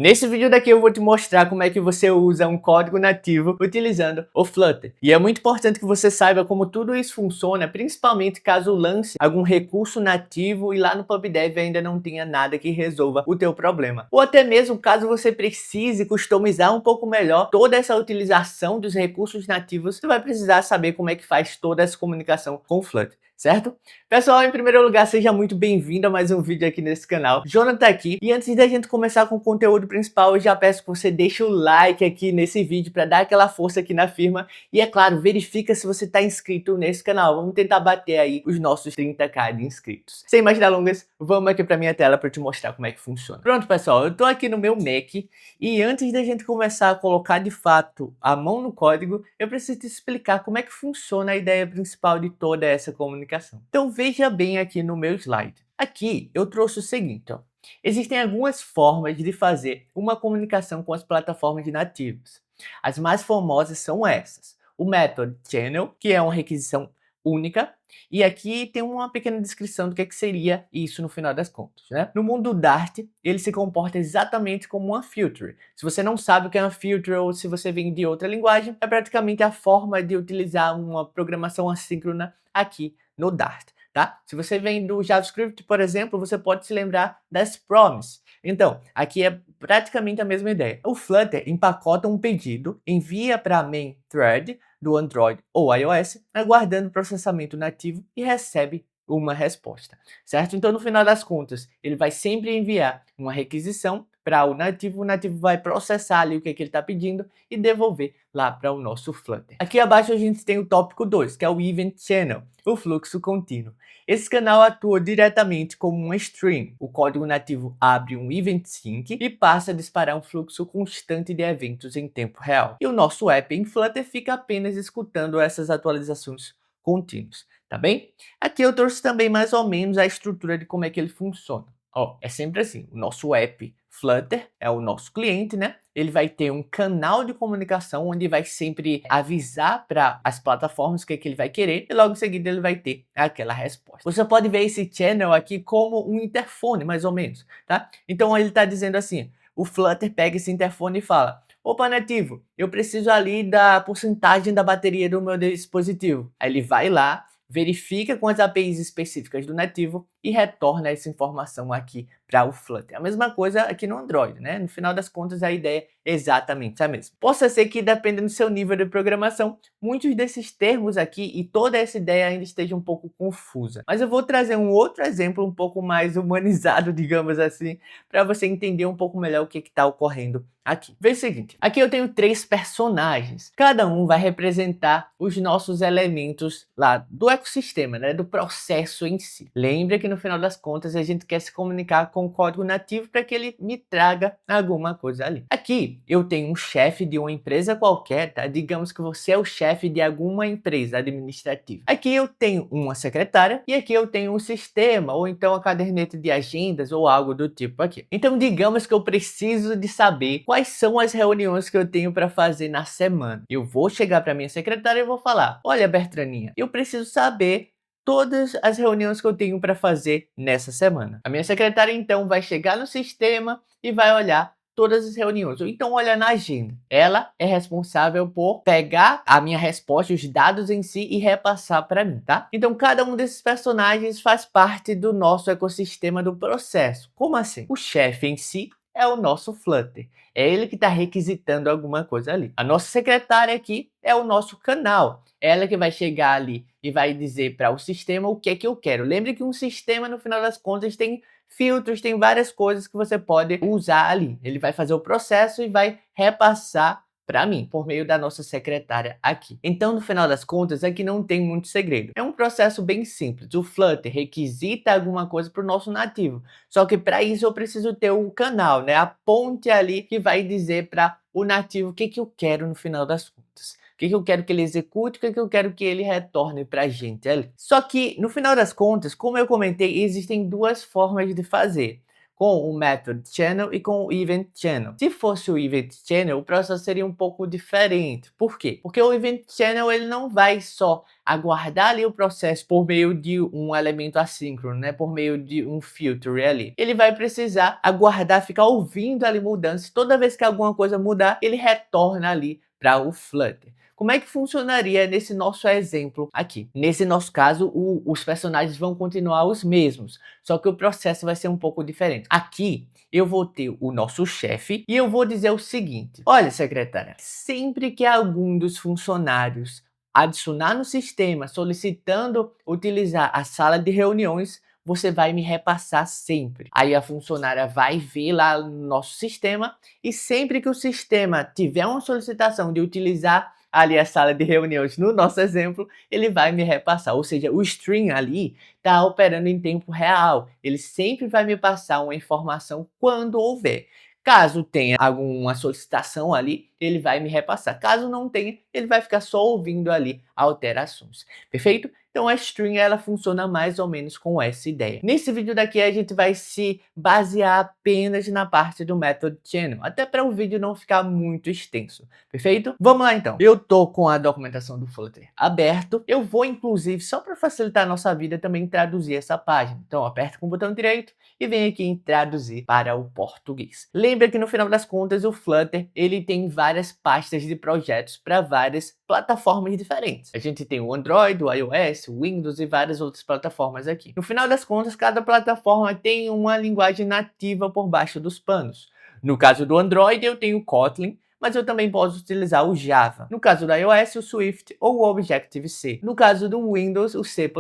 Nesse vídeo daqui eu vou te mostrar como é que você usa um código nativo utilizando o Flutter. E é muito importante que você saiba como tudo isso funciona, principalmente caso lance algum recurso nativo e lá no PubDev ainda não tenha nada que resolva o teu problema. Ou até mesmo caso você precise customizar um pouco melhor toda essa utilização dos recursos nativos, você vai precisar saber como é que faz toda essa comunicação com o Flutter. Certo? Pessoal, em primeiro lugar, seja muito bem-vindo a mais um vídeo aqui nesse canal. Jonathan aqui, e antes da gente começar com o conteúdo principal, eu já peço que você deixe o like aqui nesse vídeo para dar aquela força aqui na firma. E é claro, verifica se você está inscrito nesse canal. Vamos tentar bater aí os nossos 30k de inscritos. Sem mais delongas, vamos aqui para minha tela para te mostrar como é que funciona. Pronto, pessoal, eu tô aqui no meu Mac e antes da gente começar a colocar de fato a mão no código, eu preciso te explicar como é que funciona a ideia principal de toda essa comunicação. Então veja bem aqui no meu slide. Aqui eu trouxe o seguinte, ó. Existem algumas formas de fazer uma comunicação com as plataformas nativas. As mais famosas são essas. O método channel, que é uma requisição única, e aqui tem uma pequena descrição do que seria isso no final das contas, né? No mundo do Dart, ele se comporta exatamente como uma filter. Se você não sabe o que é uma filter ou se você vem de outra linguagem, é praticamente a forma de utilizar uma programação assíncrona aqui no Dart. Tá? Se você vem do JavaScript, por exemplo, você pode se lembrar das promises. Então, aqui é praticamente a mesma ideia. O Flutter empacota um pedido, envia para a main thread do Android ou iOS, aguardando o processamento nativo e recebe uma resposta, certo? Então, no final das contas, ele vai sempre enviar uma requisição para o nativo vai processar ali o que ele está pedindo e devolver lá para o nosso Flutter. Aqui abaixo a gente tem o tópico 2, que é o Event Channel, o fluxo contínuo. Esse canal atua diretamente como uma stream. O código nativo abre um Event Sync e passa a disparar um fluxo constante de eventos em tempo real. E o nosso app em Flutter fica apenas escutando essas atualizações contínuas, tá bem? Aqui eu trouxe também mais ou menos a estrutura de como é que ele funciona. Ó, é sempre assim, o nosso app Flutter é o nosso cliente, né? Ele vai ter um canal de comunicação onde vai sempre avisar para as plataformas o que ele vai querer e logo em seguida ele vai ter aquela resposta. Você pode ver esse channel aqui como um interfone, mais ou menos, tá? Então ele está dizendo assim, o Flutter pega esse interfone e fala: opa, nativo, eu preciso ali da porcentagem da bateria do meu dispositivo. Aí ele vai lá, verifica com as APIs específicas do nativo e retorna essa informação aqui para o Flutter. A mesma coisa aqui no Android, né? No final das contas, a ideia é exatamente a mesma. Possa ser que, dependendo do seu nível de programação, muitos desses termos aqui e toda essa ideia ainda esteja um pouco confusa. Mas eu vou trazer um outro exemplo um pouco mais humanizado, digamos assim, para você entender um pouco melhor o que está ocorrendo aqui. Veja o seguinte, aqui eu tenho 3 personagens. Cada um vai representar os nossos elementos lá do ecossistema, né? Do processo em si. Lembra que no final das contas a gente quer se comunicar com o código nativo para que ele me traga alguma coisa ali. Aqui eu tenho um chefe de uma empresa qualquer, tá? Digamos que você é o chefe de alguma empresa administrativa. Aqui eu tenho uma secretária e aqui eu tenho um sistema ou então a caderneta de agendas ou algo do tipo aqui. Então digamos que eu preciso de saber quais são as reuniões que eu tenho para fazer na semana. Eu vou chegar para minha secretária e vou falar: olha, Bertraninha, eu preciso saber todas as reuniões que eu tenho para fazer nessa semana. A minha secretária então vai chegar no sistema e vai olhar todas as reuniões, ou então olhar na agenda. Ela é responsável por pegar a minha resposta, os dados em si e repassar para mim, tá? Então cada um desses personagens faz parte do nosso ecossistema do processo. Como assim? O chefe em si é o nosso Flutter. É ele que está requisitando alguma coisa ali. A nossa secretária aqui é o nosso canal. Ela que vai chegar ali e vai dizer para o sistema o que é que eu quero. Lembre que um sistema, no final das contas, tem filtros, tem várias coisas que você pode usar ali. Ele vai fazer o processo e vai repassar para mim, por meio da nossa secretária aqui. Então, no final das contas, aqui não tem muito segredo. É um processo bem simples. O Flutter requisita alguma coisa para o nosso nativo. Só que para isso eu preciso ter o canal, né? A ponte ali que vai dizer para o nativo o que eu quero no final das contas. O que eu quero que ele execute, o que eu quero que ele retorne para a gente ali. Só que, no final das contas, como eu comentei, existem 2 formas de fazer. com o Method Channel e com o Event Channel. Se fosse o Event Channel, o processo seria um pouco diferente. Por quê? Porque o Event Channel ele não vai só aguardar ali o processo por meio de um elemento assíncrono, né? Por meio de um filter ali. Ele vai precisar aguardar, ficar ouvindo ali mudanças. Toda vez que alguma coisa mudar, ele retorna ali para o Flutter. Como é que funcionaria nesse nosso exemplo aqui? Nesse nosso caso, os personagens vão continuar os mesmos, só que o processo vai ser um pouco diferente. Aqui, eu vou ter o nosso chefe e eu vou dizer o seguinte: olha, secretária, sempre que algum dos funcionários adicionar no sistema solicitando utilizar a sala de reuniões, você vai me repassar sempre. Aí a funcionária vai ver lá no nosso sistema e sempre que o sistema tiver uma solicitação de utilizar ali a sala de reuniões no nosso exemplo, ele vai me repassar. Ou seja, o string ali está operando em tempo real. Ele sempre vai me passar uma informação quando houver. Caso tenha alguma solicitação ali, ele vai me repassar. Caso não tenha, ele vai ficar só ouvindo ali alterações. Perfeito? Então a string ela funciona mais ou menos com essa ideia. Nesse vídeo daqui a gente vai se basear apenas na parte do Method Channel, até para o vídeo não ficar muito extenso. Perfeito? Vamos lá então. Eu tô com a documentação do Flutter aberto. Eu vou inclusive, só para facilitar a nossa vida, também traduzir essa página. Então aperta com o botão direito e vem aqui em traduzir para o português. Lembra que no final das contas o Flutter ele tem várias pastas de projetos para várias plataformas diferentes. A gente tem o Android, o iOS, o Windows e várias outras plataformas aqui. No final das contas, cada plataforma tem uma linguagem nativa por baixo dos panos. No caso do Android, eu tenho o Kotlin, mas eu também posso utilizar o Java. No caso do iOS, o Swift ou o Objective-C. No caso do Windows, o C++.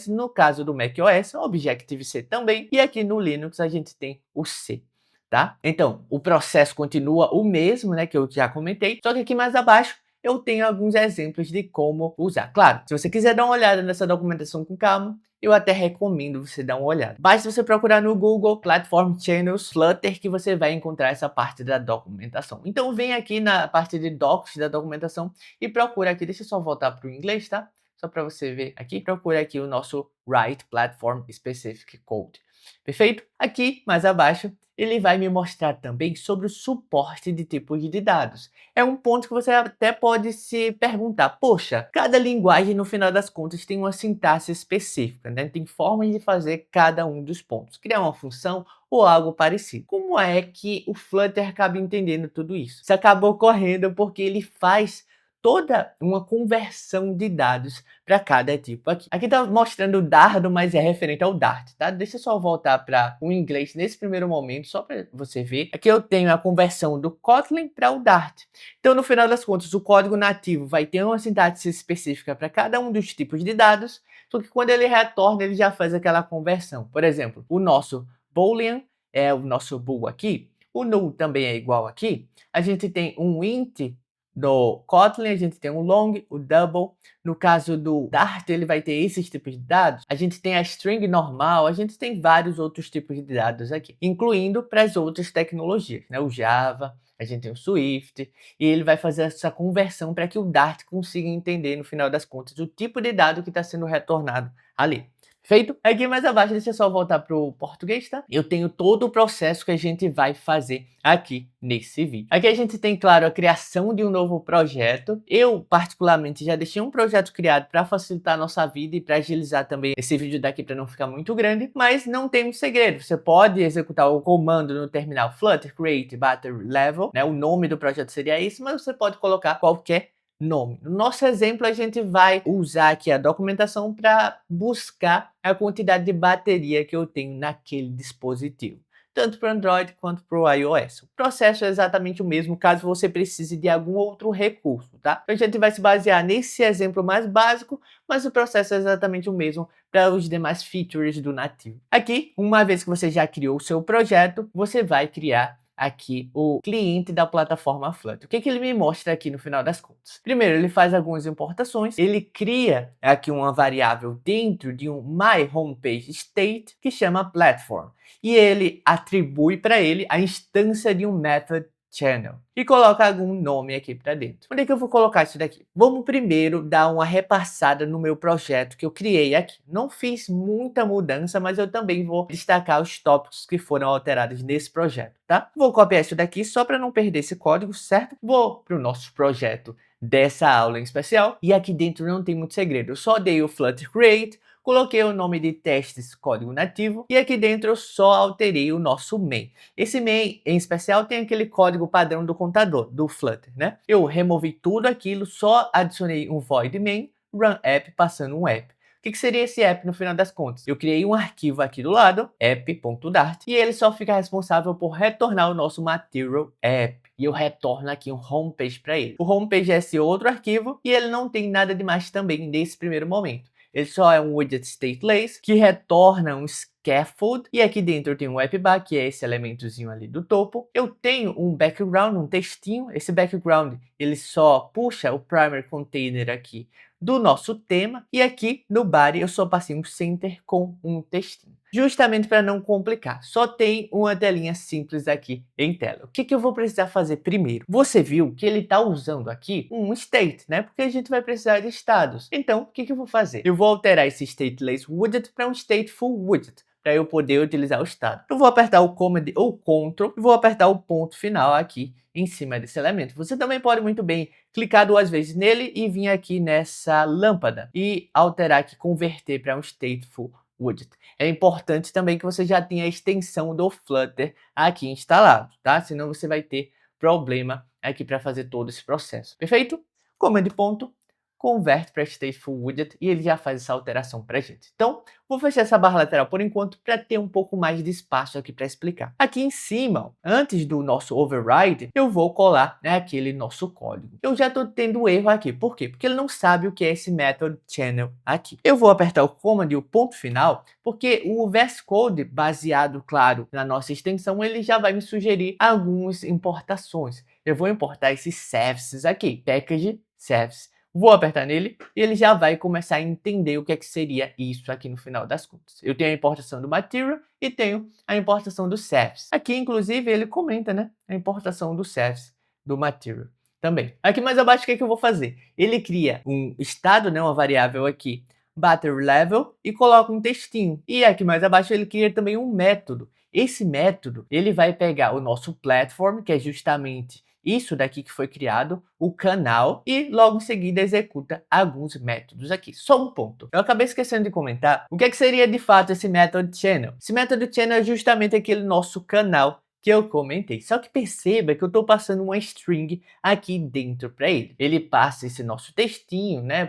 No caso do macOS, o Objective-C também. E aqui no Linux a gente tem o C. Tá? Então, o processo continua o mesmo, né, que eu já comentei, só que aqui mais abaixo eu tenho alguns exemplos de como usar. Claro, se você quiser dar uma olhada nessa documentação com calma, eu até recomendo você dar uma olhada. Basta você procurar no Google Platform Channels Flutter que você vai encontrar essa parte da documentação. Então vem aqui na parte de docs da documentação e procura aqui, deixa eu só voltar para o inglês, tá? Só para você ver aqui, procura aqui o nosso Write Platform Specific Code. Perfeito? Aqui, mais abaixo, ele vai me mostrar também sobre o suporte de tipos de dados. É um ponto que você até pode se perguntar, poxa, cada linguagem no final das contas tem uma sintaxe específica, né? Tem formas de fazer cada um dos pontos, criar uma função ou algo parecido. Como é que o Flutter acaba entendendo tudo isso? Isso acaba ocorrendo porque ele faz toda uma conversão de dados para cada tipo aqui. Aqui está mostrando o dardo, mas é referente ao Dart, tá? Deixa eu só voltar para o inglês nesse primeiro momento, só para você ver. Aqui eu tenho a conversão do Kotlin para o Dart. Então, no final das contas, o código nativo vai ter uma sintaxe específica para cada um dos tipos de dados, só que quando ele retorna, ele já faz aquela conversão. Por exemplo, o nosso boolean é o nosso bool aqui, o null também é igual aqui. A gente tem um int do Kotlin, a gente tem o long, o double. No caso do Dart, ele vai ter esses tipos de dados. A gente tem a string normal, a gente tem vários outros tipos de dados aqui, incluindo para as outras tecnologias, né? O Java, a gente tem o Swift, e ele vai fazer essa conversão para que o Dart consiga entender, no final das contas, o tipo de dado que está sendo retornado ali. Feito? Aqui mais abaixo, deixa eu só voltar para o português, tá? Eu tenho todo o processo que a gente vai fazer aqui nesse vídeo. Aqui a gente tem, claro, a criação de um novo projeto. Eu, particularmente, já deixei um projeto criado para facilitar a nossa vida e para agilizar também esse vídeo daqui para não ficar muito grande, mas não tem muito segredo. Você pode executar o comando no terminal flutter create battery level, né? O nome do projeto seria esse, mas você pode colocar qualquer nome. No nosso exemplo, a gente vai usar aqui a documentação para buscar a quantidade de bateria que eu tenho naquele dispositivo, tanto para o Android quanto para o iOS. O processo é exatamente o mesmo caso você precise de algum outro recurso, tá? Então, a gente vai se basear nesse exemplo mais básico, mas o processo é exatamente o mesmo para os demais features do nativo. Aqui, uma vez que você já criou o seu projeto, você vai criar aqui o cliente da plataforma Flutter. O que ele me mostra aqui no final das contas? Primeiro, ele faz algumas importações, ele cria aqui uma variável dentro de um My Homepage State que chama Platform, e ele atribui para ele a instância de um method channel e coloca algum nome aqui para dentro. Onde é que eu vou colocar isso daqui? Vamos primeiro dar uma repassada no meu projeto que eu criei aqui. Não fiz muita mudança, mas eu também vou destacar os tópicos que foram alterados nesse projeto, tá? Vou copiar isso daqui só para não perder esse código, certo? Vou para o nosso projeto dessa aula em especial e aqui dentro não tem muito segredo. Eu só dei o Flutter Create, coloquei o nome de testes código nativo e aqui dentro eu só alterei o nosso main. Esse main em especial tem aquele código padrão do contador, do Flutter, né? Eu removi tudo aquilo, só adicionei um void main, run app, passando um app. O que seria esse app no final das contas? Eu criei um arquivo aqui do lado, app.dart, e ele só fica responsável por retornar o nosso material app. E eu retorno aqui um homepage para ele. O homepage é esse outro arquivo e ele não tem nada demais também nesse primeiro momento. Ele só é um widget stateless que retorna um scaffold e aqui dentro eu tenho um appbar, que é esse elementozinho ali do topo. Eu tenho um background, um textinho. Esse background ele só puxa o primary container aqui do nosso tema e aqui no body eu só passei um center com um textinho. Justamente para não complicar, só tem uma telinha simples aqui em tela. O que eu vou precisar fazer primeiro? Você viu que ele está usando aqui um state, né? Porque a gente vai precisar de estados. Então, o que eu vou fazer? Eu vou alterar esse stateless widget para um stateful widget, para eu poder utilizar o estado. Eu vou apertar o Command ou Ctrl e vou apertar o ponto final aqui em cima desse elemento. Você também pode muito bem clicar 2 vezes nele e vir aqui nessa lâmpada e alterar aqui, converter para um stateful widget. É importante também que você já tenha a extensão do Flutter aqui instalado, tá? Senão você vai ter problema aqui para fazer todo esse processo. Perfeito? Command ponto, converte para stateful widget e ele já faz essa alteração para a gente. Então, vou fechar essa barra lateral por enquanto para ter um pouco mais de espaço aqui para explicar. Aqui em cima, ó, antes do nosso override, eu vou colar, né, aquele nosso código. Eu já estou tendo erro aqui. Por quê? Porque ele não sabe o que é esse method channel aqui. Eu vou apertar o command e o ponto final, porque o VS Code, baseado, claro, na nossa extensão, ele já vai me sugerir algumas importações. Eu vou importar esses services aqui, package service. Vou apertar nele e ele já vai começar a entender o que é que seria isso aqui no final das contas. Eu tenho a importação do material e tenho a importação do service. Aqui, inclusive, ele comenta, né, a importação do service do material também. Aqui mais abaixo, o que é que eu vou fazer? Ele cria um estado, né, uma variável aqui, battery level, e coloca um textinho. E aqui mais abaixo ele cria também um método. Esse método, ele vai pegar o nosso platform, que é justamente isso daqui que foi criado, o canal, e logo em seguida executa alguns métodos aqui. Só um ponto. Eu acabei esquecendo de comentar o que é que seria de fato esse method channel. Esse method channel é justamente aquele nosso canal que eu comentei. Só que perceba que eu estou passando uma string aqui dentro para ele. Ele passa esse nosso textinho, né?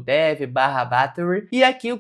.dev/battery. E aqui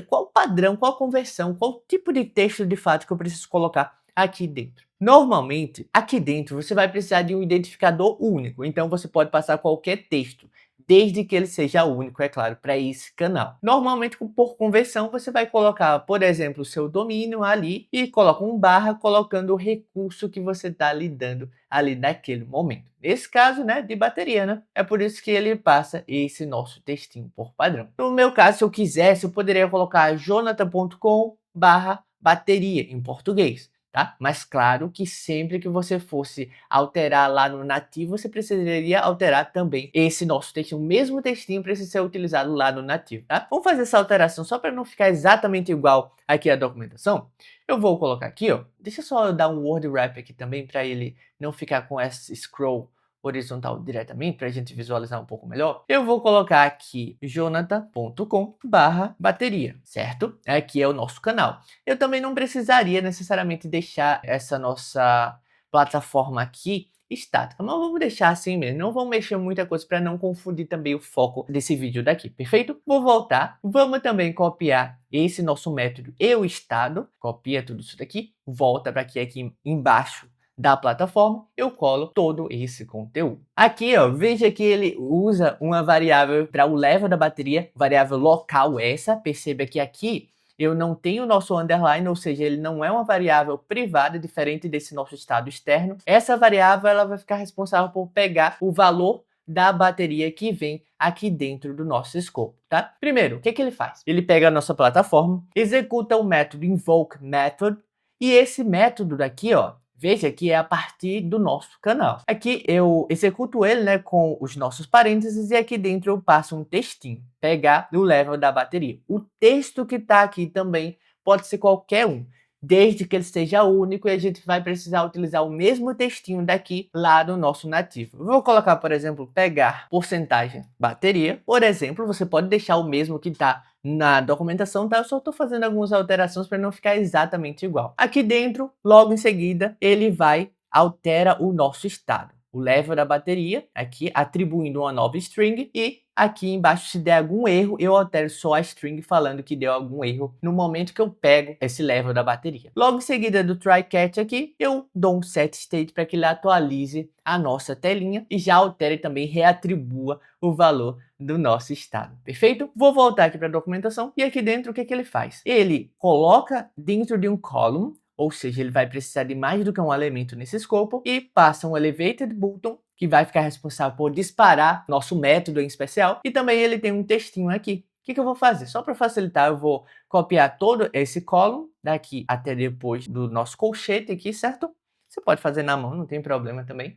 qual o padrão, qual a conversão, qual o tipo de texto de fato que eu preciso colocar aqui dentro. Normalmente, aqui dentro você vai precisar de um identificador único, então você pode passar qualquer texto, desde que ele seja único, é claro, para esse canal. Normalmente, por conversão, você vai colocar, por exemplo, o seu domínio ali e coloca um barra colocando o recurso que você está lidando ali naquele momento. Nesse caso, né, de bateria, né? É por isso que ele passa esse nosso textinho por padrão. No meu caso, se eu quisesse, eu poderia colocar jonathan.com/bateria em português. Tá? Mas claro que sempre que você fosse alterar lá no nativo, você precisaria alterar também esse nosso textinho. O mesmo textinho precisa ser utilizado lá no nativo, tá? Vamos fazer essa alteração só para não ficar exatamente igual aqui a documentação. Eu vou colocar aqui, ó. Deixa eu só dar um word wrap aqui também para ele não ficar com esse scroll horizontal diretamente, para a gente visualizar um pouco melhor. Eu vou colocar aqui jonathan.com/bateria, certo? Aqui é o nosso canal. Eu também não precisaria necessariamente deixar essa nossa plataforma aqui estática, mas vamos deixar assim mesmo, não vamos mexer muita coisa para não confundir também o foco desse vídeo daqui, perfeito? Vou voltar, vamos também copiar esse nosso método e o estado, copia tudo isso daqui, volta para aqui embaixo da plataforma, eu colo todo esse conteúdo. Aqui, ó, veja que ele usa uma variável para o level da bateria, variável local essa, perceba que aqui eu não tenho o nosso underline, ou seja, ele não é uma variável privada, diferente desse nosso estado externo. Essa variável ela vai ficar responsável por pegar o valor da bateria que vem aqui dentro do nosso escopo, tá? Primeiro, o que ele faz? Ele pega a nossa plataforma, executa o método invoke method, e esse método daqui, ó, Veja que é a partir do nosso canal. Aqui eu executo ele, né, com os nossos parênteses e aqui dentro eu passo um textinho. Pegar o level da bateria. O texto que está aqui também pode ser qualquer um, desde que ele seja único, e a gente vai precisar utilizar o mesmo textinho daqui lá no nosso nativo. Eu vou colocar, por exemplo, pegar porcentagem bateria. Por exemplo, você pode deixar o mesmo que está na documentação, tá? Eu só estou fazendo algumas alterações para não ficar exatamente igual. Aqui dentro, logo em seguida, ele vai altera o nosso estado. O level da bateria, aqui atribuindo uma nova string, e aqui embaixo, se der algum erro, eu altero só a string falando que deu algum erro no momento que eu pego esse level da bateria. Logo em seguida do try catch aqui, eu dou um set state para que ele atualize a nossa telinha e já altere também, reatribua o valor do nosso estado. Perfeito? Vou voltar aqui para a documentação e aqui dentro o que ele faz? Ele coloca dentro de um column, ou seja, ele vai precisar de mais do que um elemento nesse escopo, e passa um elevated button, que vai ficar responsável por disparar nosso método em especial, e também ele tem um textinho aqui. O que eu vou fazer? Só para facilitar, eu vou copiar todo esse column daqui até depois do nosso colchete aqui, certo? Você pode fazer na mão, não tem problema também.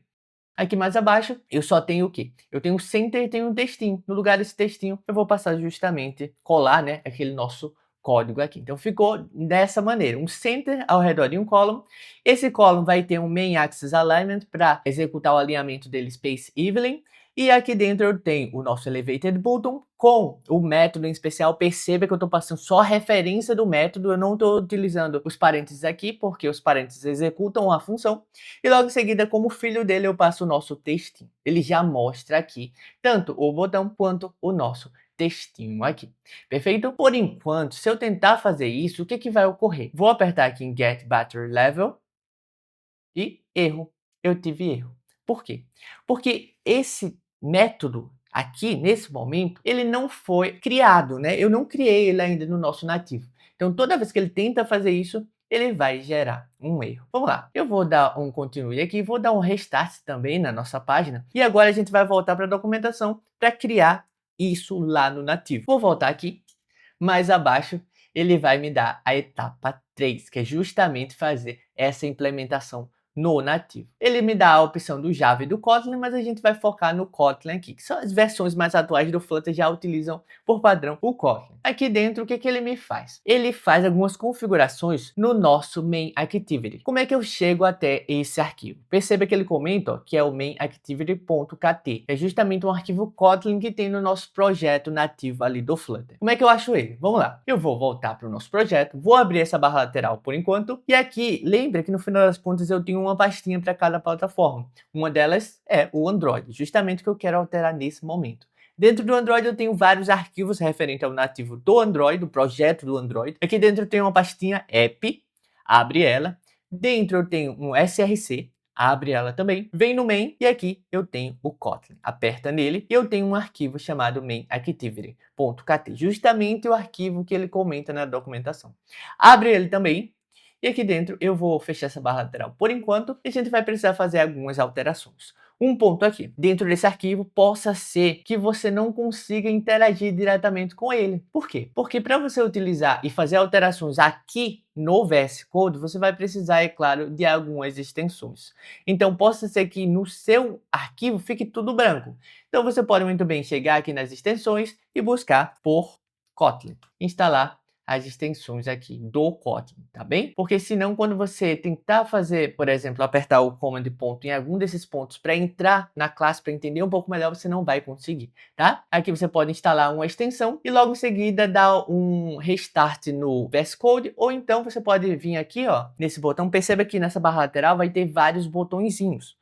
Aqui mais abaixo, eu só tenho o quê? Eu tenho o center e tenho um textinho. No lugar desse textinho, eu vou passar justamente, colar, né, aquele nosso código aqui. Então ficou dessa maneira, um center ao redor de um column. Esse column vai ter um main axis alignment para executar o alinhamento dele space evenly. E aqui dentro eu tenho o nosso elevated button com o método em especial. Perceba que eu estou passando só a referência do método, eu não estou utilizando os parênteses aqui, porque os parênteses executam a função. E logo em seguida, como filho dele, eu passo o nosso textinho. Ele já mostra aqui tanto o botão quanto o nosso textinho aqui. Perfeito? Por enquanto, se eu tentar fazer isso, o que vai ocorrer? Vou apertar aqui em Get Battery Level e erro. Eu tive erro. Por quê? Porque esse método aqui, nesse momento, ele não foi criado, né? Eu não criei ele ainda no nosso nativo. Então, toda vez que ele tenta fazer isso, ele vai gerar um erro. Vamos lá, eu vou dar um continue aqui, vou dar um restart também na nossa página, e agora a gente vai voltar para a documentação para criar isso lá no nativo. Vou voltar aqui, mais abaixo ele vai me dar a etapa 3, que é justamente fazer essa implementação no nativo. Ele me dá a opção do Java e do Kotlin, mas a gente vai focar no Kotlin aqui, que são as versões mais atuais do Flutter, já utilizam por padrão o Kotlin. Aqui dentro, o que ele me faz? Ele faz algumas configurações no nosso main activity. Como é que eu chego até esse arquivo? Perceba que ele comenta, ó, que é o mainActivity.kt. É justamente um arquivo Kotlin que tem no nosso projeto nativo ali do Flutter. Como é que eu acho ele? Vamos lá. Eu vou voltar para o nosso projeto, vou abrir essa barra lateral por enquanto, e aqui, lembra que no final das contas eu tenho uma pastinha para cada plataforma. Uma delas é o Android, justamente o que eu quero alterar nesse momento. Dentro do Android eu tenho vários arquivos referentes ao nativo do Android, do projeto do Android. Aqui dentro eu tenho uma pastinha app, abre ela. Dentro eu tenho um src, abre ela também. Vem no main e aqui eu tenho o Kotlin. Aperta nele e eu tenho um arquivo chamado mainActivity.kt, justamente o arquivo que ele comenta na documentação. Abre ele também. E aqui dentro eu vou fechar essa barra lateral por enquanto e a gente vai precisar fazer algumas alterações. Um ponto aqui, dentro desse arquivo, possa ser que você não consiga interagir diretamente com ele. Por quê? Porque para você utilizar e fazer alterações aqui no VS Code, você vai precisar, é claro, de algumas extensões. Então, possa ser que no seu arquivo fique tudo branco. Então, você pode muito bem chegar aqui nas extensões e buscar por Kotlin. Instalar as extensões aqui do Kotlin, tá bem? Porque senão quando você tentar fazer, por exemplo, apertar o command ponto em algum desses pontos para entrar na classe, para entender um pouco melhor, você não vai conseguir, tá? Aqui você pode instalar uma extensão e logo em seguida dar um restart no VS Code, ou então você pode vir aqui, ó, nesse botão, perceba que nessa barra lateral vai ter vários botõezinhos.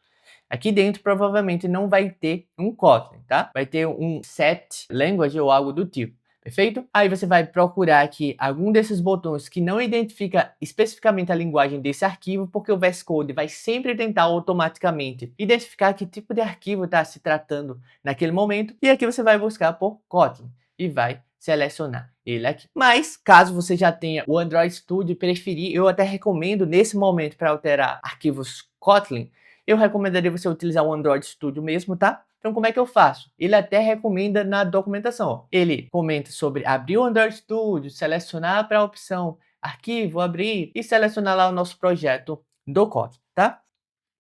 Aqui dentro provavelmente não vai ter um Kotlin, tá? Vai ter um set language ou algo do tipo. Perfeito? Aí você vai procurar aqui algum desses botões que não identifica especificamente a linguagem desse arquivo, porque o VS Code vai sempre tentar automaticamente identificar que tipo de arquivo está se tratando naquele momento. E aqui você vai buscar por Kotlin e vai selecionar ele aqui. Mas, caso você já tenha o Android Studio e preferir, eu até recomendo nesse momento para alterar arquivos Kotlin, eu recomendaria você utilizar o Android Studio mesmo, tá? Então, como é que eu faço? Ele até recomenda na documentação. Ó. Ele comenta sobre abrir o Android Studio, selecionar para a opção arquivo, abrir e selecionar lá o nosso projeto do código, tá?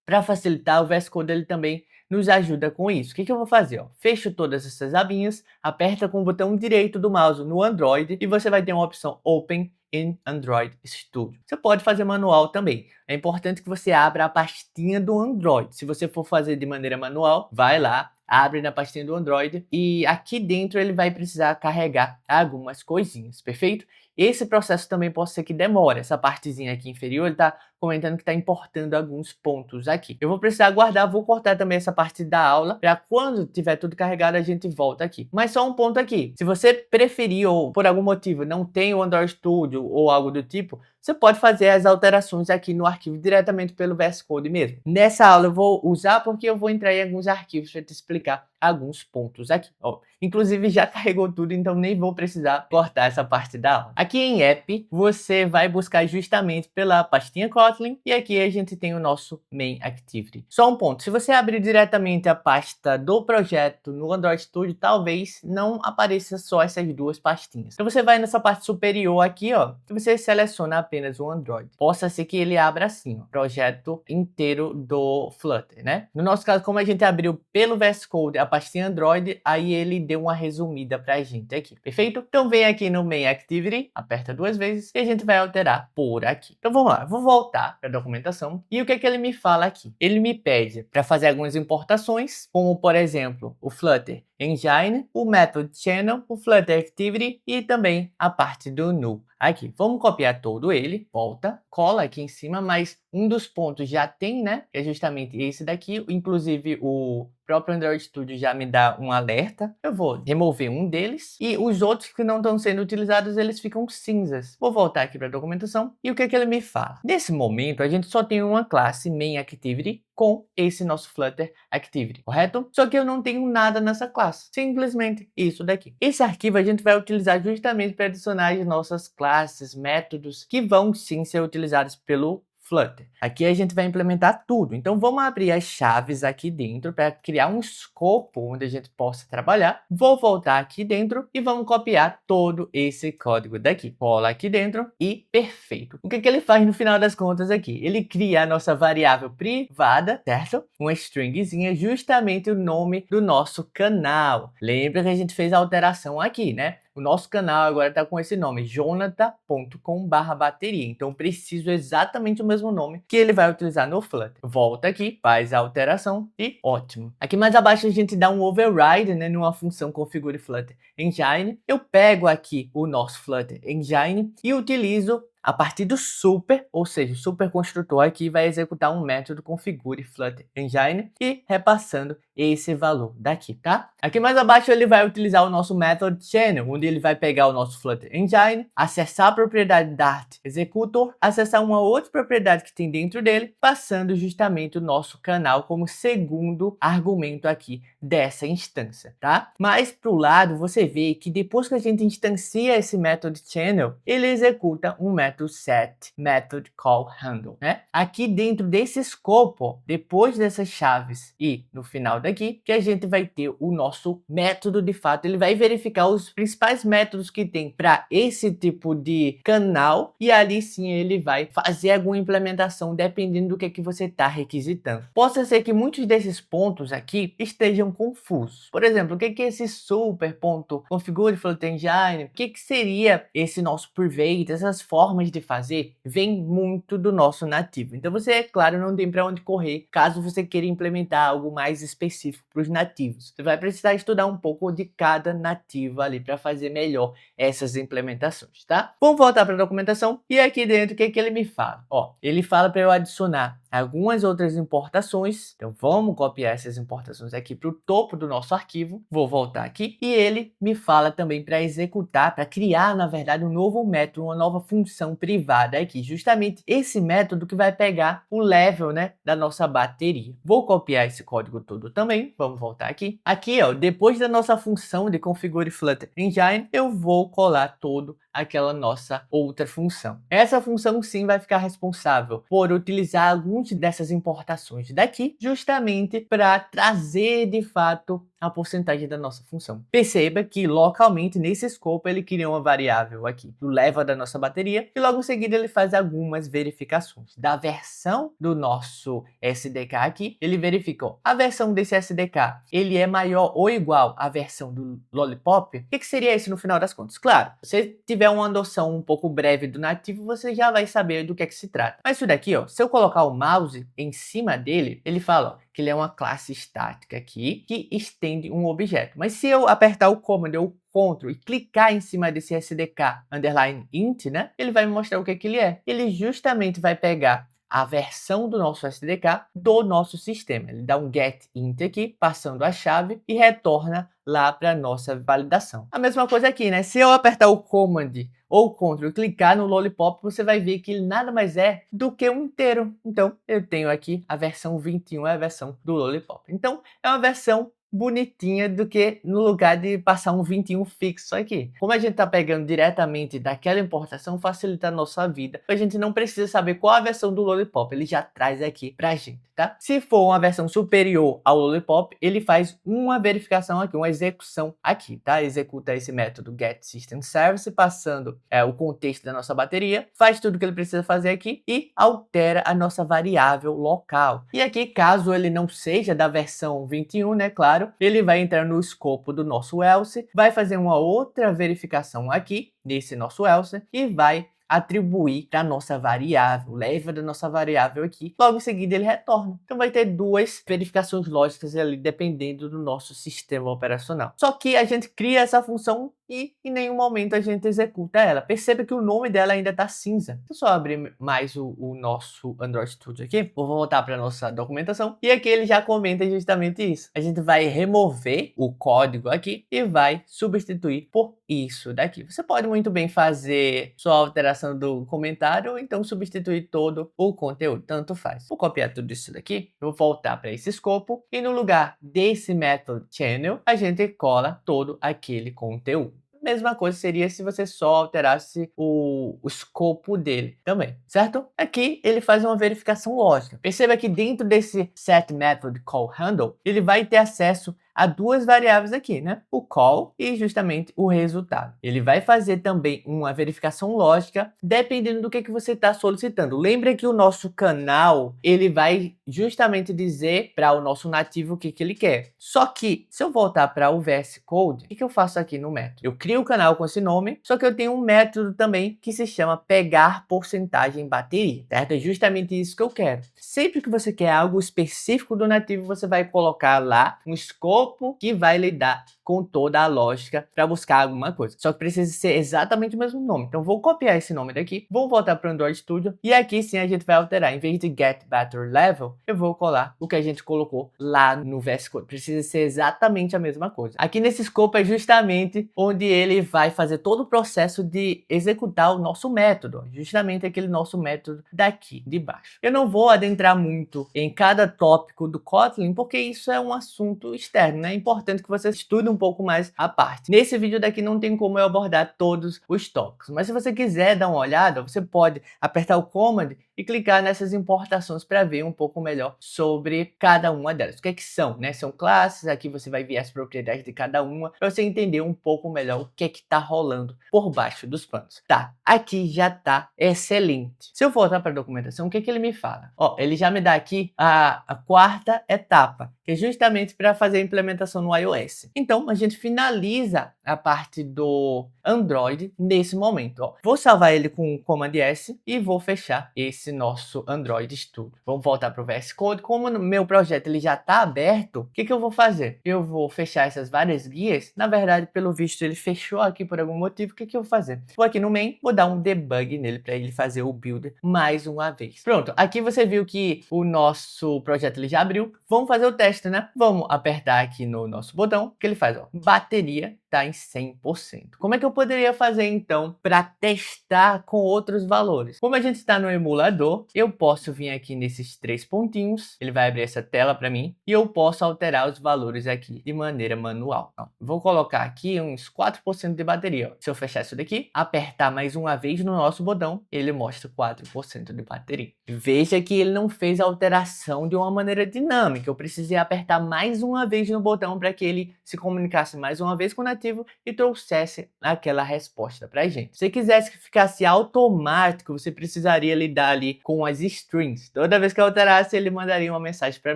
Para facilitar, o VS Code ele também nos ajuda com isso. O que eu vou fazer? Ó? Fecho todas essas abinhas, aperta com o botão direito do mouse no Android e você vai ter uma opção Open in Android Studio. Você pode fazer manual também. É importante que você abra a pastinha do Android. Se você for fazer de maneira manual, vai lá, abre na pastinha do Android e aqui dentro ele vai precisar carregar algumas coisinhas, perfeito? Esse processo também pode ser que demore. Essa partezinha aqui inferior, ele está comentando que está importando alguns pontos aqui. Eu vou precisar aguardar, vou cortar também essa parte da aula, para quando tiver tudo carregado a gente volta aqui. Mas só um ponto aqui, se você preferir ou por algum motivo não tem o Android Studio ou algo do tipo, você pode fazer as alterações aqui no arquivo diretamente pelo VS Code mesmo. Nessa aula eu vou usar porque eu vou entrar em alguns arquivos para te explicar alguns pontos aqui. Ó, inclusive já carregou tudo, então nem vou precisar cortar essa parte da aula. Aqui em App, você vai buscar justamente pela pastinha Kotlin e aqui a gente tem o nosso Main Activity. Só um ponto, se você abrir diretamente a pasta do projeto no Android Studio, talvez não apareça só essas duas pastinhas. Então você vai nessa parte superior aqui, ó, e você seleciona apenas o Android. Possa ser que ele abra assim, ó, projeto inteiro do Flutter, né? No nosso caso, como a gente abriu pelo VS Code a pastinha Android, aí ele deu uma resumida pra gente aqui, perfeito? Então vem aqui no Main Activity, aperta duas vezes e a gente vai alterar por aqui. Então vamos lá, vou voltar para a documentação e o que é que ele me fala aqui? Ele me pede para fazer algumas importações, como por exemplo, o Flutter Engine, o Method Channel, o Flutter Activity e também a parte do null. Aqui, vamos copiar todo ele, volta, cola aqui em cima, mas um dos pontos já tem, né? Que é justamente esse daqui, inclusive o próprio Android Studio já me dá um alerta. Eu vou remover um deles e os outros que não estão sendo utilizados, eles ficam cinzas. Vou voltar aqui para a documentação e o que é que ele me fala? Nesse momento, a gente só tem uma classe Main Activity com esse nosso Flutter Activity, correto? Só que eu não tenho nada nessa classe, simplesmente isso daqui. Esse arquivo a gente vai utilizar justamente para adicionar as nossas classes, métodos, que vão sim ser utilizados pelo Flutter. Aqui a gente vai implementar tudo, então vamos abrir as chaves aqui dentro para criar um escopo onde a gente possa trabalhar. Vou voltar aqui dentro e vamos copiar todo esse código daqui. Cola aqui dentro e perfeito. O que que ele faz no final das contas aqui? Ele cria a nossa variável privada, certo? Uma stringzinha, justamente o nome do nosso canal. Lembra que a gente fez a alteração aqui, né? O nosso canal agora está com esse nome, jonathan.com/bateria. Então, preciso exatamente o mesmo nome que ele vai utilizar no Flutter. Volta aqui, faz a alteração e ótimo. Aqui mais abaixo a gente dá um override, né, numa função configure Flutter Engine. Eu pego aqui o nosso Flutter Engine e utilizo a partir do super, ou seja, o super construtor aqui vai executar um método configure Flutter Engine e repassando esse valor daqui, tá? Aqui mais abaixo ele vai utilizar o nosso method channel, onde ele vai pegar o nosso Flutter Engine, acessar a propriedade Dart Executor, acessar uma outra propriedade que tem dentro dele, passando justamente o nosso canal como segundo argumento aqui dessa instância, tá? Mais pro lado você vê que depois que a gente instancia esse method channel, ele executa um método set method call handle, né? Aqui dentro desse escopo, depois dessas chaves e no final daqui, que a gente vai ter o nosso método de fato, ele vai verificar os principais métodos que tem para esse tipo de canal e ali sim ele vai fazer alguma implementação dependendo do que você está requisitando. Possa ser que muitos desses pontos aqui estejam confusos. Por exemplo, o que é esse super.configure Flutter Engine? O que seria esse nosso private? Essas formas de fazer vem muito do nosso nativo. Então você, é claro, não tem para onde correr caso você queira implementar algo mais específico para os nativos. Você vai precisar estudar um pouco de cada nativo ali para fazer melhor essas implementações, tá? Vamos voltar para a documentação e aqui dentro o que ele me fala? Ó, ele fala para eu adicionar algumas outras importações. Então vamos copiar essas importações aqui para o topo do nosso arquivo. Vou voltar aqui e ele me fala também para executar, para criar na verdade um novo método, uma nova função privada aqui, justamente esse método que vai pegar o level, né, da nossa bateria. Vou copiar esse código todo também. Vamos voltar aqui. Aqui, ó, depois da nossa função de configure Flutter Engine, eu vou colar todo aquela nossa outra função. Essa função sim vai ficar responsável por utilizar algumas dessas importações daqui, justamente para trazer de fato a porcentagem da nossa função. Perceba que localmente nesse escopo ele cria uma variável aqui do level da nossa bateria e logo em seguida ele faz algumas verificações. Da versão do nosso SDK aqui, ele verificou a versão desse SDK, ele é maior ou igual à versão do Lollipop. O que seria isso no final das contas? Claro, se você tiver uma noção um pouco breve do nativo, você já vai saber do que se trata. Mas isso daqui, ó, se eu colocar o mouse em cima dele, ele fala, ó, que ele é uma classe estática aqui que estende um objeto. Mas se eu apertar o Command ou Ctrl e clicar em cima desse SDK underline int, né, ele vai me mostrar o que ele é. Ele justamente vai pegar a versão do nosso SDK do nosso sistema. Ele dá um get int aqui, passando a chave e retorna lá para a nossa validação. A mesma coisa aqui, né? Se eu apertar o Command ou Ctrl e clicar no Lollipop, você vai ver que ele nada mais é do que um inteiro. Então, eu tenho aqui a versão 21, é a versão do Lollipop. Então, é uma versão bonitinha do que no lugar de passar um 21 fixo aqui. Como a gente está pegando diretamente daquela importação, facilita a nossa vida. A gente não precisa saber qual a versão do Lollipop, ele já traz aqui pra gente, tá? Se for uma versão superior ao Lollipop, ele faz uma verificação aqui, uma execução aqui, tá? Executa esse método getSystemService, passando o contexto da nossa bateria, faz tudo que ele precisa fazer aqui e altera a nossa variável local. E aqui, caso ele não seja da versão 21, né, claro, ele vai entrar no escopo do nosso else, vai fazer uma outra verificação aqui, nesse nosso else, e vai atribuir para a nossa variável, leva da nossa variável aqui, logo em seguida ele retorna. Então vai ter duas verificações lógicas ali, dependendo do nosso sistema operacional. Só que a gente cria essa função e em nenhum momento a gente executa ela. Perceba que o nome dela ainda está cinza. Deixa eu só abrir mais o nosso Android Studio aqui. Vou voltar para a nossa documentação. E aqui ele já comenta justamente isso. A gente vai remover o código aqui e vai substituir por isso daqui. Você pode muito bem fazer sua alteração do comentário ou então substituir todo o conteúdo. Tanto faz. Vou copiar tudo isso daqui. Eu vou voltar para esse escopo. E no lugar desse método channel, a gente cola todo aquele conteúdo. Mesma coisa seria se você só alterasse o escopo dele também, certo? Aqui ele faz uma verificação lógica. Perceba que dentro desse setMethodCallHandle, ele vai ter acesso a duas variáveis aqui, né? O call e justamente o resultado. Ele vai fazer também uma verificação lógica dependendo do que você está solicitando. Lembra que o nosso canal, ele vai justamente dizer para o nosso nativo o que ele quer. Só que, se eu voltar para o VS Code, o que eu faço aqui no método? Eu crio o canal com esse nome, só que eu tenho um método também que se chama pegar porcentagem bateria, certo? É justamente isso que eu quero. Sempre que você quer algo específico do nativo, você vai colocar lá um escopo que vai lidar com toda a lógica para buscar alguma coisa. Só que precisa ser exatamente o mesmo nome. Então vou copiar esse nome daqui, vou voltar para o Android Studio e aqui sim a gente vai alterar. Em vez de get battery level, eu vou colar o que a gente colocou lá no VS Code. Precisa ser exatamente a mesma coisa. Aqui nesse escopo é justamente onde ele vai fazer todo o processo de executar o nosso método. Justamente aquele nosso método daqui de baixo. Eu não vou adentrar muito em cada tópico do Kotlin, porque isso é um assunto externo, né? É importante que você estude um pouco mais a parte. Nesse vídeo daqui não tem como eu abordar todos os tópicos, mas se você quiser dar uma olhada, você pode apertar o Command e clicar nessas importações para ver um pouco melhor sobre cada uma delas. O que é que são, né? São classes, aqui você vai ver as propriedades de cada uma, para você entender um pouco melhor o que é que tá rolando por baixo dos panos. Tá, aqui já tá excelente. Se eu voltar para a documentação, o que é que ele me fala? Ó, ele já me dá aqui a quarta etapa, que é justamente para fazer a implementação no iOS. Então, a gente finaliza a parte do Android nesse momento. Ó. Vou salvar ele com Command S e vou fechar esse nosso Android Studio. Vamos voltar para o VS Code. Como no meu projeto ele já está aberto, o que eu vou fazer? Eu vou fechar essas várias guias. Na verdade, pelo visto, ele fechou aqui por algum motivo. O que eu vou fazer? Vou aqui no main, vou dar um debug nele para ele fazer o build mais uma vez. Pronto, aqui você viu que o nosso projeto ele já abriu. Vamos fazer o teste, né? Vamos apertar aqui no nosso botão, que ele faz, ó, bateria, está em 100%. Como é que eu poderia fazer então para testar com outros valores? Como a gente está no emulador, eu posso vir aqui nesses 3 pontinhos, ele vai abrir essa tela para mim e eu posso alterar os valores aqui de maneira manual. Então, vou colocar aqui uns 4% de bateria. Ó. Se eu fechar isso daqui, apertar mais uma vez no nosso botão, ele mostra 4% de bateria. Veja que ele não fez a alteração de uma maneira dinâmica. Eu precisei apertar mais uma vez no botão para que ele se comunicasse mais uma vez com o nativo e trouxesse aquela resposta para a gente. Se quisesse que ficasse automático, você precisaria lidar ali com as strings. Toda vez que eu alterasse, ele mandaria uma mensagem para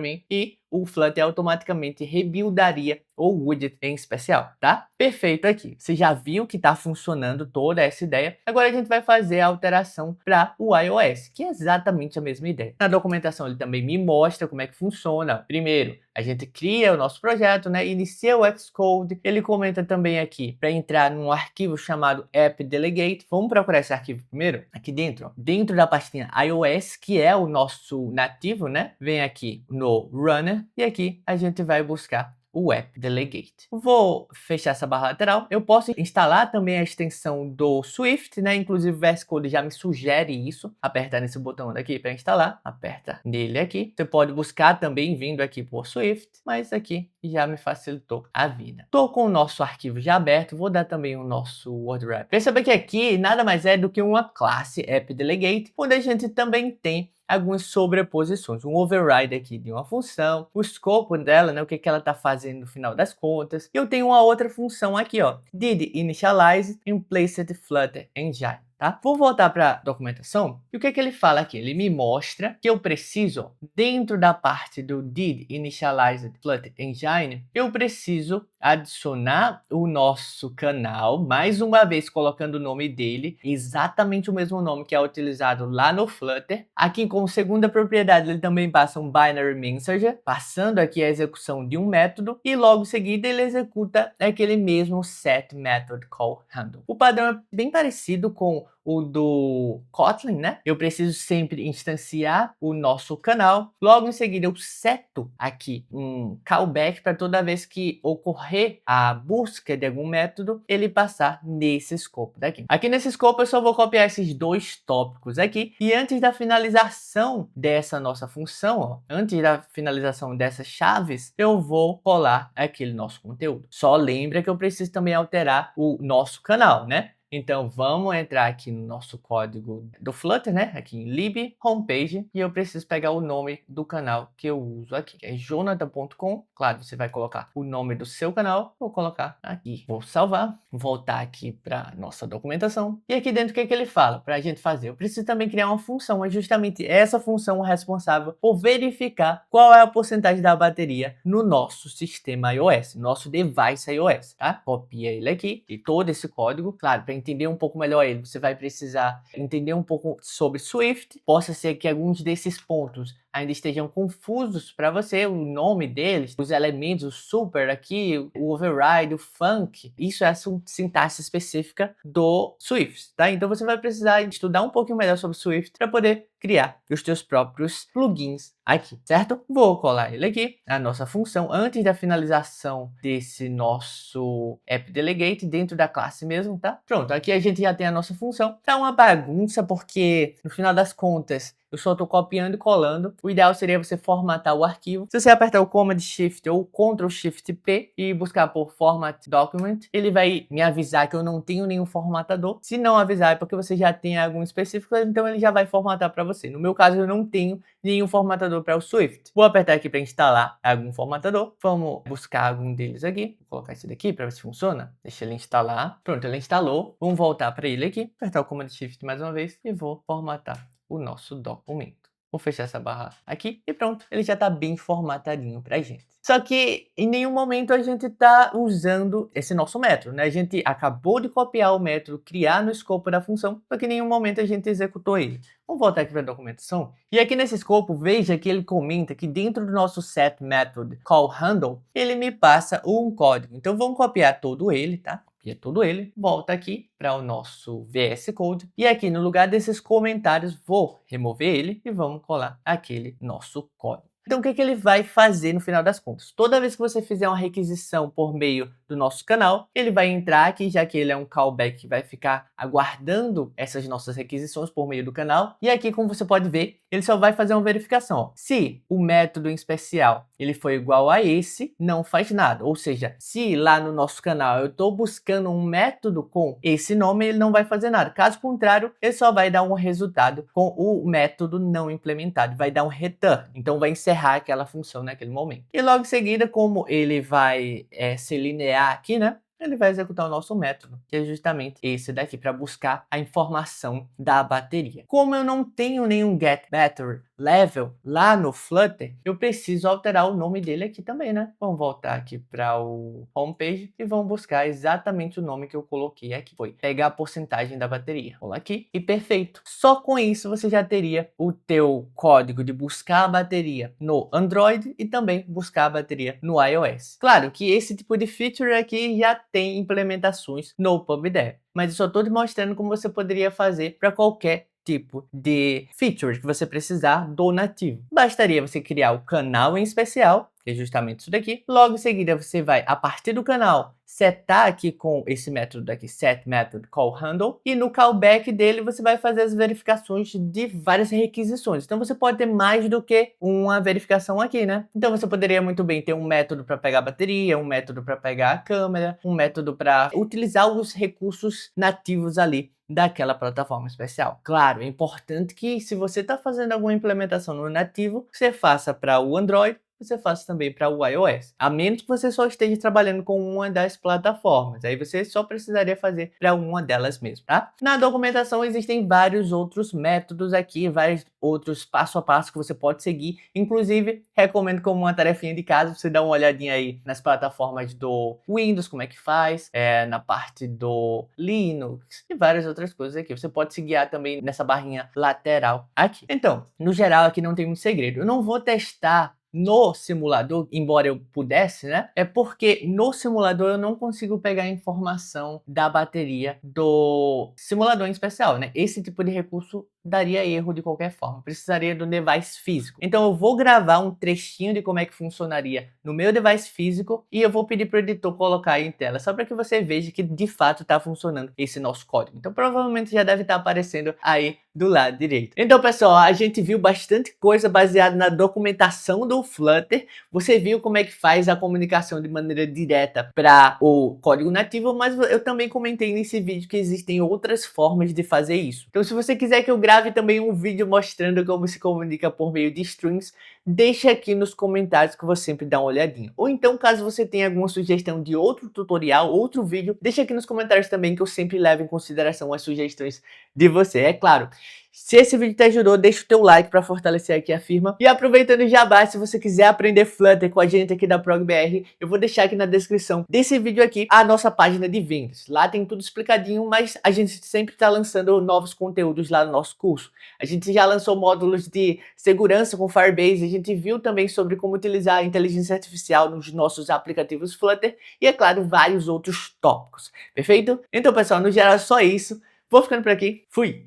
mim e o Flutter automaticamente rebuildaria o widget em especial, tá? Perfeito aqui. Você já viu que está funcionando toda essa ideia. Agora a gente vai fazer a alteração para o iOS, que é exatamente a mesma ideia. Na documentação ele também me mostra como é que funciona. Primeiro, a gente cria o nosso projeto, né? Inicia o Xcode. Ele comenta também aqui para entrar num arquivo chamado app-delegate. Vamos procurar esse arquivo primeiro. Aqui dentro, ó, dentro da pastinha iOS, que é o nosso nativo, né? Vem aqui no Runner e aqui a gente vai buscar o app-delegate. Vou fechar essa barra lateral. Eu posso instalar também a extensão do Swift, né? Inclusive o VS Code já me sugere isso. Apertar nesse botão daqui para instalar. Aperta nele aqui. Você pode buscar também vindo aqui por Swift, mas aqui já me facilitou a vida. Estou com o nosso arquivo já aberto. Vou dar também o nosso WordWrap. Perceba que aqui nada mais é do que uma classe app-delegate, onde a gente também tem algumas sobreposições, um override aqui de uma função, o escopo dela, né, o que ela está fazendo no final das contas. E eu tenho uma outra função aqui, ó, did initialize in placed Flutter engine. Tá? Vou voltar para a documentação e o que ele fala aqui? Ele me mostra que eu preciso, dentro da parte do did initialized Flutter engine, eu preciso adicionar o nosso canal, mais uma vez colocando o nome dele, exatamente o mesmo nome que é utilizado lá no Flutter. Aqui como segunda propriedade ele também passa um binary messenger, passando aqui a execução de um método e logo em seguida ele executa aquele mesmo set method call handle. O padrão é bem parecido com o do Kotlin, né? Eu preciso sempre instanciar o nosso canal. Logo em seguida eu seto aqui um callback para toda vez que ocorrer a busca de algum método, ele passar nesse escopo daqui. Aqui nesse escopo eu só vou copiar esses 2 tópicos aqui e antes da finalização dessa nossa função, ó, antes da finalização dessas chaves, eu vou colar aquele nosso conteúdo. Só lembra que eu preciso também alterar o nosso canal, né? Então, vamos entrar aqui no nosso código do Flutter, né? Aqui em lib, homepage, e eu preciso pegar o nome do canal que eu uso aqui, que é jonathan.com. Claro, você vai colocar o nome do seu canal. Vou colocar aqui. Vou salvar, voltar aqui para nossa documentação. E aqui dentro, o que ele fala para a gente fazer? Eu preciso também criar uma função, é justamente essa função responsável por verificar qual é a porcentagem da bateria no nosso sistema iOS, nosso device iOS, tá? Copia ele aqui e todo esse código, claro, para entender um pouco melhor ele, você vai precisar entender um pouco sobre Swift. Possa ser que alguns desses pontos ainda estejam confusos para você, o nome deles, os elementos, o super aqui, o override, o func, isso é a sintaxe específica do Swift, tá? Então você vai precisar estudar um pouquinho melhor sobre Swift para poder criar os teus próprios plugins aqui, certo? Vou colar ele aqui, a nossa função, antes da finalização desse nosso app-delegate dentro da classe mesmo, tá? Pronto, aqui a gente já tem a nossa função. Tá uma bagunça porque, no final das contas, eu só estou copiando e colando. O ideal seria você formatar o arquivo. Se você apertar o Command Shift ou Ctrl Shift P e buscar por Format Document, ele vai me avisar que eu não tenho nenhum formatador. Se não avisar é porque você já tem algum específico, então ele já vai formatar para você. No meu caso, eu não tenho nenhum formatador para o Swift. Vou apertar aqui para instalar algum formatador. Vamos buscar algum deles aqui. Vou colocar esse daqui para ver se funciona. Deixa ele instalar. Pronto, ele instalou. Vamos voltar para ele aqui. Apertar o Command Shift mais uma vez e vou formatar o nosso documento. Vou fechar essa barra aqui e pronto, ele já está bem formatadinho para a gente. Só que em nenhum momento a gente está usando esse nosso método, né? A gente acabou de copiar o método, criar no escopo da função, só que em nenhum momento a gente executou ele. Vamos voltar aqui para a documentação. E aqui nesse escopo, veja que ele comenta que dentro do nosso set method call handle, ele me passa um código. Então vamos copiar todo ele, tá? Copia todo ele, volta aqui para o nosso VS Code e aqui no lugar desses comentários vou remover ele e vamos colar aquele nosso código. Então o que que ele vai fazer no final das contas? Toda vez que você fizer uma requisição por meio do nosso canal, ele vai entrar aqui, já que ele é um callback que vai ficar aguardando essas nossas requisições por meio do canal. E aqui, como você pode ver, ele só vai fazer uma verificação. Ó. Se o método em especial ele for igual a esse, não faz nada. Ou seja, se lá no nosso canal eu estou buscando um método com esse nome, ele não vai fazer nada. Caso contrário, ele só vai dar um resultado com o método não implementado. Vai dar um return. Então vai encerrar aquela função naquele momento. E logo em seguida, como ele vai ser linear aqui, né? Ele vai executar o nosso método, que é justamente esse daqui, para buscar a informação da bateria. Como eu não tenho nenhum getBatteryLevel lá no Flutter, eu preciso alterar o nome dele aqui também, né? Vamos voltar aqui para o homepage e vamos buscar exatamente o nome que eu coloquei aqui. Foi pegar a porcentagem da bateria. Vou lá aqui e perfeito. Só com isso você já teria o teu código de buscar a bateria no Android e também buscar a bateria no iOS. Claro que esse tipo de feature aqui já tem implementações no PubDev, mas eu só estou te mostrando como você poderia fazer para qualquer tipo de feature que você precisar do nativo. Bastaria você criar o canal em especial, que é justamente isso daqui. Logo em seguida você vai, a partir do canal, setar aqui com esse método daqui, setMethodCallHandle, e no callback dele você vai fazer as verificações de várias requisições. Então você pode ter mais do que uma verificação aqui, né? Então você poderia muito bem ter um método para pegar a bateria, um método para pegar a câmera, um método para utilizar os recursos nativos ali daquela plataforma especial. Claro, é importante que se você está fazendo alguma implementação no nativo, você faça para o Android, você faça também para o iOS. A menos que você só esteja trabalhando com uma das plataformas. Aí você só precisaria fazer para uma delas mesmo, tá? Na documentação existem vários outros métodos aqui, vários outros passo a passo que você pode seguir. Inclusive, recomendo como uma tarefinha de casa, você dar uma olhadinha aí nas plataformas do Windows, como é que faz, na parte do Linux e várias outras coisas aqui. Você pode se guiar também nessa barrinha lateral aqui. Então, no geral, aqui não tem muito segredo. Eu não vou testar no simulador, embora eu pudesse, né? É porque no simulador eu não consigo pegar a informação da bateria do simulador em especial, né? Esse tipo de recurso daria erro de qualquer forma, precisaria do device físico. Então eu vou gravar um trechinho de como é que funcionaria no meu device físico e eu vou pedir para o editor colocar aí em tela, só para que você veja que de fato está funcionando esse nosso código. Então provavelmente já deve estar aparecendo aí do lado direito. Então pessoal, a gente viu bastante coisa baseada na documentação do Flutter. Você viu como é que faz a comunicação de maneira direta para o código nativo, mas eu também comentei nesse vídeo que existem outras formas de fazer isso. Então se você quiser que eu grave também um vídeo mostrando como se comunica por meio de strings, deixa aqui nos comentários que eu vou sempre dar uma olhadinha. Ou então, caso você tenha alguma sugestão de outro tutorial, outro vídeo, deixa aqui nos comentários também que eu sempre levo em consideração as sugestões de você. É claro, se esse vídeo te ajudou, deixa o teu like para fortalecer aqui a firma. E aproveitando o jabá, se você quiser aprender Flutter com a gente aqui da ProgBR, eu vou deixar aqui na descrição desse vídeo aqui a nossa página de vendas. Lá tem tudo explicadinho, mas a gente sempre está lançando novos conteúdos lá no nosso curso. A gente já lançou módulos de segurança com Firebase, a gente viu também sobre como utilizar a inteligência artificial nos nossos aplicativos Flutter e, é claro, vários outros tópicos. Perfeito? Então, pessoal, no geral é só isso. Vou ficando por aqui. Fui!